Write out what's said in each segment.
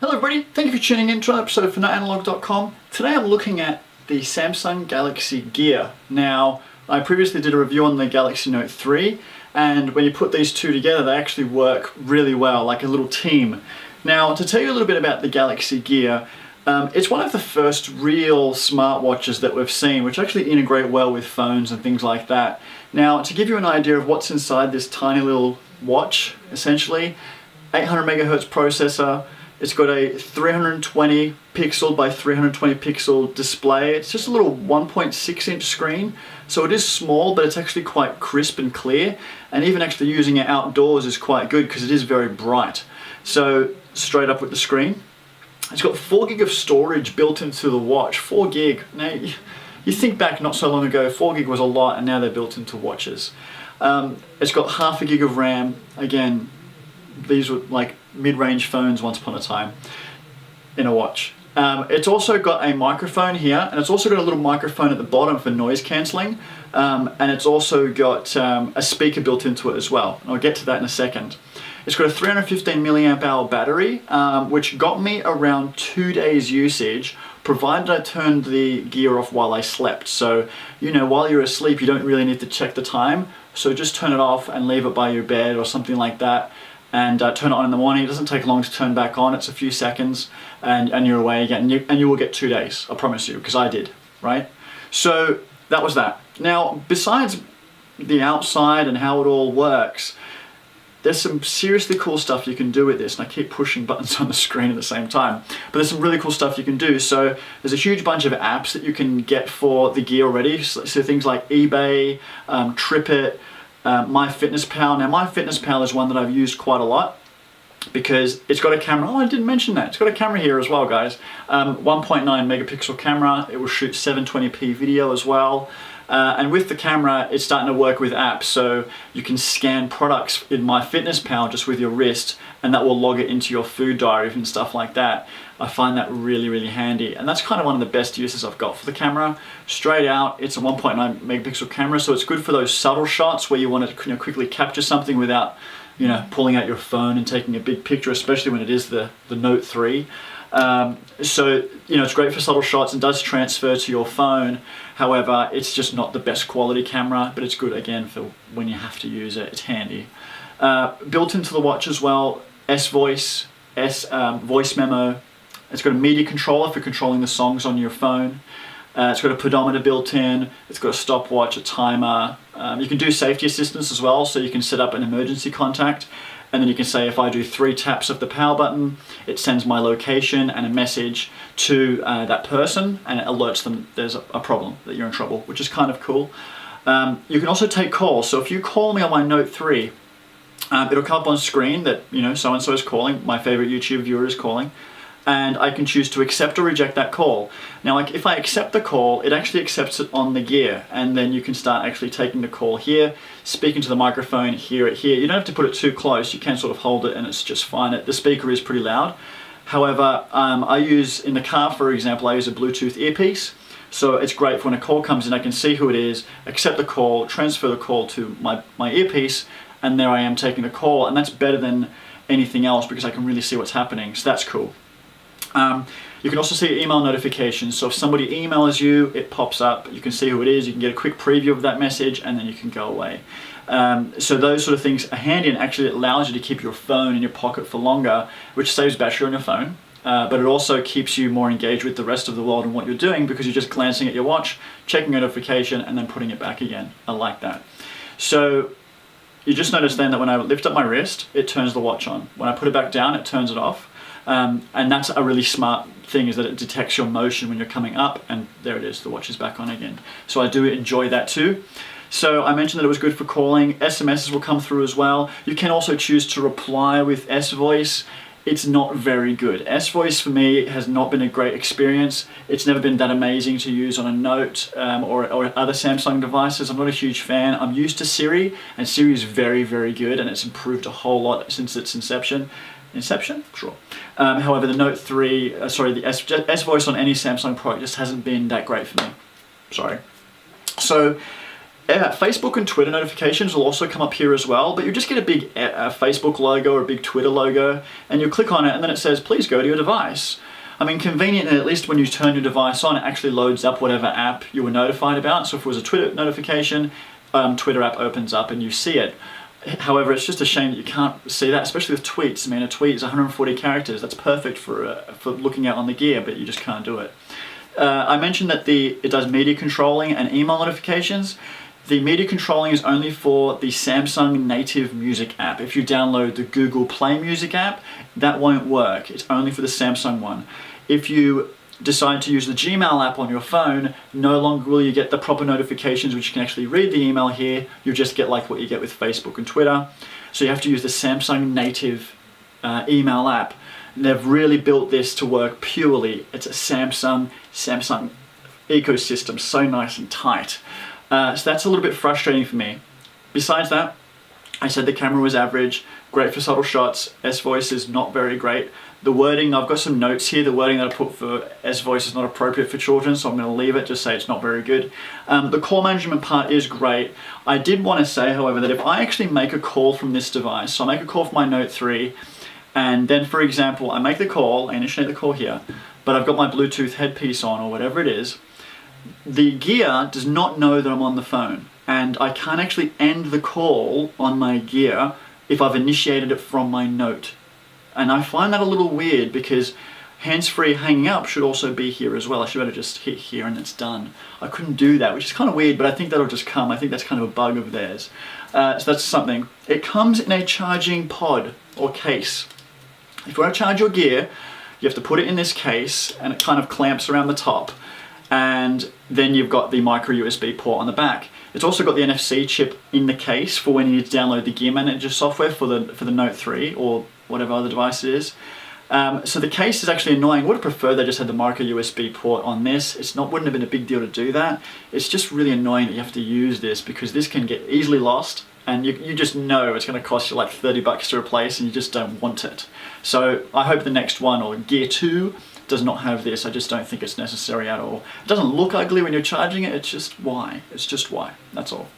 Hello everybody, thank you for tuning in to another episode for notanalog.com. Today I'm looking at the Samsung Galaxy Gear. Now, I previously did a review on the Galaxy Note 3, and when you put these two together, they actually work really well, like a little team. Now, to tell you a little bit about the Galaxy Gear, it's one of the first real smartwatches that we've seen, which actually integrate well with phones and things like that. Now, to give you an idea of what's inside this tiny little watch, essentially, 800 megahertz processor. It's got a 320 pixel by 320 pixel display. It's just a little 1.6 inch screen, so it is small, but it's actually quite crisp and clear. And even actually using it outdoors is quite good because it is very bright. So straight up with the screen. It's got 4 gig of storage built into the watch. 4 gig. Now, you think back not so long ago, 4 gig was a lot, and now they're built into watches. It's got half a gig of RAM. Again, these were like mid-range phones once upon a time in a watch. It's also got a microphone here, and it's also got a little microphone at the bottom for noise cancelling, and it's also got a speaker built into it as well. And I'll get to that in a second. It's got a 315 milliamp hour battery, which got me around 2 days usage, provided I turned the Gear off while I slept. So, you know, while you're asleep, you don't really need to check the time. So just turn it off and leave it by your bed or something like that, and turn it on in the morning. It doesn't take long to turn back on. It's a few seconds and you're away again, and you will get 2 days, I promise you, because I did, right? So that was that. Now, besides the outside and how it all works, there's some seriously cool stuff you can do with this, and I keep pushing buttons on the screen at the same time, but there's some really cool stuff you can do. So there's a huge bunch of apps that you can get for the Gear already, so things like eBay, TripIt, MyFitnessPal. Now, MyFitnessPal is one that I've used quite a lot because it's got a camera. Oh, I didn't mention that. It's got a camera here as well, guys. 1.9 megapixel camera. It will shoot 720p video as well. And with the camera, it's starting to work with apps, so you can scan products in MyFitnessPal just with your wrist, and that will log it into your food diary and stuff like that. I find that really, really handy, and that's kind of one of the best uses I've got for the camera. Straight out, it's a 1.9 megapixel camera, so it's good for those subtle shots where you want to quickly capture something without, pulling out your phone and taking a big picture, especially when it is the Note 3. So, it's great for subtle shots and does transfer to your phone. However, it's just not the best quality camera, but it's good again for when you have to use it. It's handy. Built into the watch as well, S-Voice, voice memo. It's got a media controller for controlling the songs on your phone. It's got a pedometer built in. It's got a stopwatch, a timer. You can do safety assistance as well, so you can set up an emergency contact. And then you can say, if I do 3 taps of the power button, it sends my location and a message to that person, and it alerts them there's a problem, that you're in trouble, which is kind of cool. You can also take calls. So if you call me on my Note 3, it'll come up on screen that, so-and-so is calling, my favorite YouTube viewer is calling, and I can choose to accept or reject that call. Now, like, if I accept the call, it actually accepts it on the Gear, and then you can start actually taking the call here, speaking to the microphone, hear it here. You don't have to put it too close. You can sort of hold it and it's just fine. The speaker is pretty loud. However, I use, in the car, for example, I use a Bluetooth earpiece. So it's great for when a call comes in, I can see who it is, accept the call, transfer the call to my earpiece, and there I am taking the call, and that's better than anything else because I can really see what's happening, so that's cool. You can also see email notifications, so if somebody emails you, it pops up, you can see who it is, you can get a quick preview of that message, and then you can go away. So those sort of things are handy, and actually it allows you to keep your phone in your pocket for longer, which saves battery on your phone, but it also keeps you more engaged with the rest of the world and what you're doing because you're just glancing at your watch, checking a notification, and then putting it back again. I like that. So you just notice then that when I lift up my wrist, it turns the watch on. When I put it back down, it turns it off. And that's a really smart thing, is that it detects your motion when you're coming up, and there it is, the watch is back on again. So I do enjoy that too. So I mentioned that it was good for calling. SMSs will come through as well. You can also choose to reply with S-Voice. It's not very good. S-Voice for me has not been a great experience. It's never been that amazing to use on a Note or other Samsung devices. I'm not a huge fan. I'm used to Siri, and Siri is very, very good, and it's improved a whole lot since its inception. Sure. However, the Note 3, the S-Voice on any Samsung product just hasn't been that great for me. Sorry. So Facebook and Twitter notifications will also come up here as well, but you just get a big Facebook logo or a big Twitter logo, and you click on it and then it says, please go to your device. I mean, convenient, and at least when you turn your device on, it actually loads up whatever app you were notified about. So if it was a Twitter notification, Twitter app opens up and you see it. However, it's just a shame that you can't see that, especially with tweets. I mean, a tweet is 140 characters. That's perfect for looking out on the gear, but you just can't do it. I mentioned that it does media controlling and email notifications. The media controlling is only for the Samsung native music app. If you download the Google Play Music app, that won't work. It's only for the Samsung one. If you decide to use the Gmail app on your phone, no longer will you get the proper notifications, which you can actually read the email here. You'll just get like what you get with Facebook and Twitter. So you have to use the Samsung native email app. And they've really built this to work purely. It's a Samsung ecosystem, so nice and tight. So that's a little bit frustrating for me. Besides that, I said the camera was average, great for subtle shots. S-Voice is not very great. The wording, I've got some notes here. The wording that I put for S-Voice is not appropriate for children, so I'm going to leave it, just say it's not very good. The call management part is great. I did want to say, however, that if I actually make a call from this device, so I make a call from my Note 3, and then, for example, I make the call, I initiate the call here, but I've got my Bluetooth headpiece on or whatever it is, the Gear does not know that I'm on the phone, and I can't actually end the call on my Gear if I've initiated it from my Note. And I find that a little weird because hands-free hanging up should also be here as well. I should be able to just hit here and it's done. I couldn't do that, which is kind of weird, but I think that'll just come. I think that's kind of a bug of theirs. So that's something. It comes in a charging pod or case. If you want to charge your Gear, you have to put it in this case and it kind of clamps around the top. And then you've got the micro USB port on the back. It's also got the NFC chip in the case for when you need to download the Gear Manager software for the Note 3 or whatever other device it is. So the case is actually annoying. I would have preferred they just had the micro USB port on this. Wouldn't have been a big deal to do that. It's just really annoying that you have to use this because this can get easily lost and you just know it's going to cost you like $30 to replace and you just don't want it. So I hope the next one, or Gear 2, does not have this. I just don't think it's necessary at all. It doesn't look ugly when you're charging it, it's just why. It's just why, that's all.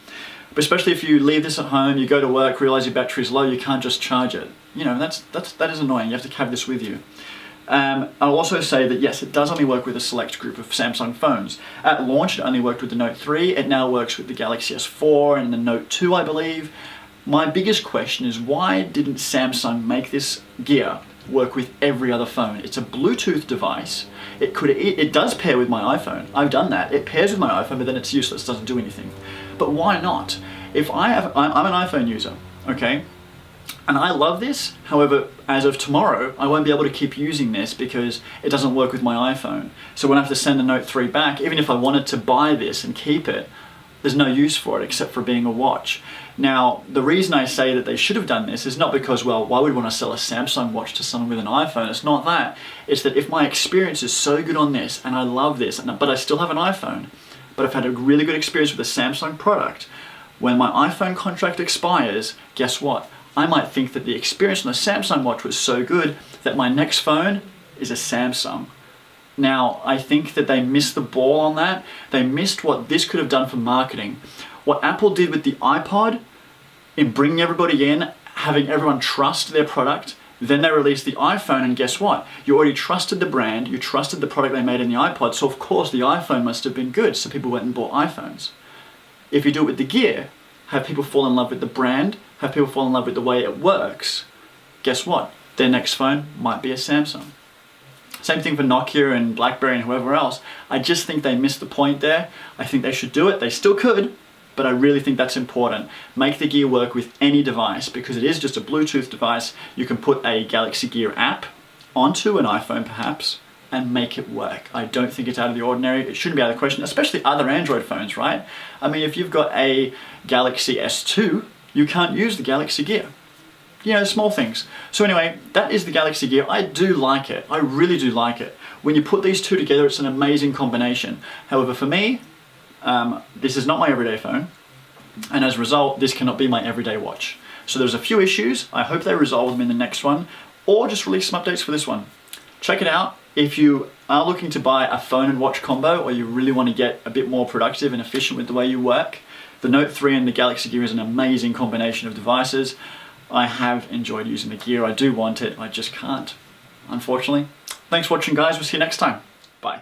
But especially if you leave this at home, you go to work, realize your battery's low, you can't just charge it. You know, that is annoying. You have to have this with you. I'll also say that yes, it does only work with a select group of Samsung phones. At launch, it only worked with the Note 3. It now works with the Galaxy S4 and the Note 2, I believe. My biggest question is why didn't Samsung make this Gear work with every other phone? It's a Bluetooth device. It does pair with my iPhone. I've done that. It pairs with my iPhone, but then it's useless. It doesn't do anything. But why not? If I'm an iPhone user, okay, and I love this. However, as of tomorrow, I won't be able to keep using this because it doesn't work with my iPhone. So when I have to send the Note 3 back, even if I wanted to buy this and keep it, there's no use for it except for being a watch. Now, the reason I say that they should have done this is not because, well, why would we want to sell a Samsung watch to someone with an iPhone? It's not that. It's that if my experience is so good on this and I love this, but I still have an iPhone, but I've had a really good experience with a Samsung product, when my iPhone contract expires, guess what? I might think that the experience on the Samsung watch was so good that my next phone is a Samsung. Now, I think that they missed the ball on that. They missed what this could have done for marketing. What Apple did with the iPod, in bringing everybody in, having everyone trust their product, then they released the iPhone, and guess what? You already trusted the brand, you trusted the product they made in the iPod, so of course the iPhone must have been good, so people went and bought iPhones. If you do it with the Gear, have people fall in love with the brand, have people fall in love with the way it works, guess what? Their next phone might be a Samsung. Same thing for Nokia and BlackBerry and whoever else. I just think they missed the point there. I think they should do it. They still could, but I really think that's important. Make the Gear work with any device because it is just a Bluetooth device. You can put a Galaxy Gear app onto an iPhone perhaps and make it work. I don't think it's out of the ordinary. It shouldn't be out of the question, especially other Android phones, right? I mean, if you've got a Galaxy S2, you can't use the Galaxy Gear. You know, small things. So anyway, that is the Galaxy Gear. I do like it. I really do like it. When you put these two together, it's an amazing combination. However, for me, this is not my everyday phone. And as a result, this cannot be my everyday watch. So there's a few issues. I hope they resolve them in the next one, or just release some updates for this one. Check it out. If you are looking to buy a phone and watch combo, or you really want to get a bit more productive and efficient with the way you work, The Note 3 and the Galaxy Gear is an amazing combination of devices. I have enjoyed using the Gear. I do want it, I just can't, unfortunately. Thanks for watching, guys. We'll see you next time. Bye.